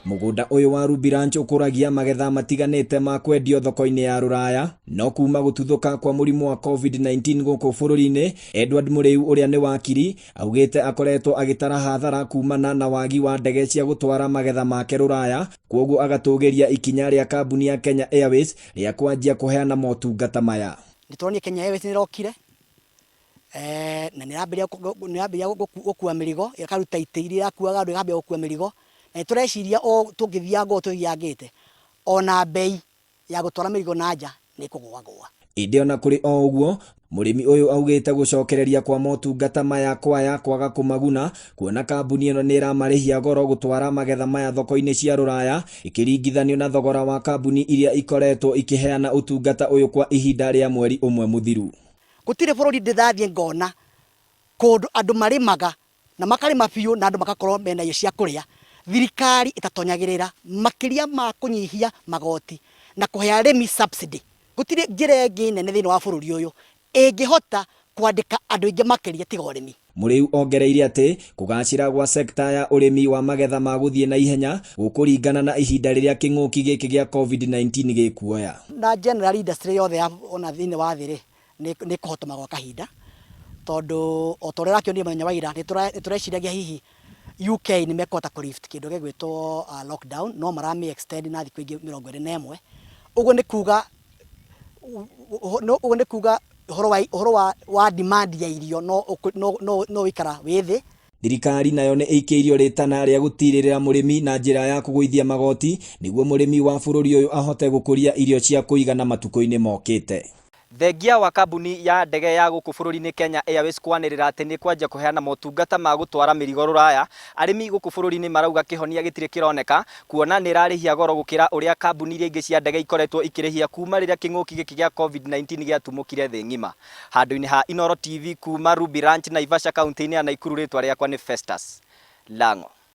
Mugunda uyu wa Ruby Ranch ukuragia magetha matiganite ma kwendio thoko-ini ya ruraya no kuma gututhuka kwa murimu wa COVID-19 guku bururi-ini. Edward Muriu uria ni wakiri augite akoretwo agitara hathara kumana na wagi wa ndege cia gutwara magetha make ruraya, koguo agatugiria ikinya ria kambuni ya Kenya Airways ria kwanjia kuheana motungata maya. Nitwoni Kenya Airways nirokire na nirambia gukua mirigo ikaruta itiiri yakuaga andu ikambia gukua mirigo na tureciria o tungithianga tuthiangite ona bei ya gutwara mirigo nanja ni kugwagwa. Indi ona kuri o uguo murimi uyu augite gucokereria kwa motungata maya kwaga kumaguna, kuona kambuni ino ni iramarihia goro gutwara magetha maya thoko-ini cia ruraya ikiringithanio na thogora wa kambuni iria ikoretwo ikiheana utungata uyu kwa ihinda ria mweri umwe muthiru. Gutire bururi ndithathie ngona kundu andu marimaga na makarima biu na andu makakorwo mena irio cia kuria, thirikari itatonyagirira makiria ma kunyihia magoti na kuhe arimi subsidy. Gutire njira ingi nene thiini wa bururi uyu ingihota kwandika andu ingi makiria tiga urimi. Muriu ongereire ati kugacira gwa sekta ya urimi wa magetha ma guthie na ihenya gukuringana na ihinda riria king'uki giki gia COVID-19 gikuoya. Na general industry yothe ona thiini wa thiri ni kuhotoma gwa kahinda tondu otorera kio ni muthenya wa ira nitureciria hihi UK ni mekota ku lift kindu gegwitwo lockdown no marami extend na thiku ingi 21. Uguo ni kuga horo wa demand ya irio no wikara withi. Thirikari nayo ni ikiirio ritana ria gutiririra murimi na njira ya kuguithia magoti niguo murimi wa bururi uyu ahote gukuria irio cia kuigana matuko-ini mokite. Thengia wa kambuni ya ndege ya guku bururi-ini Kenya Airways kwanirira ati ni kwanja kuheana motungata ma gutwara mirigo ruraya, arimi guku bururi-ini marauga kihonia gitire kironeka kuona ni rarihia goro gukira uria kambuni iria ingi cia ndege ikoretwo ikirihia kuma riria king'uki giki gia COVID-19 giatumukire thi ngima. Handu-ini ha Inooro TV kuma Ruby Ranch Naivasha kaunti-ini ya Nakuru, ritwa riakwa ni Festus Lango.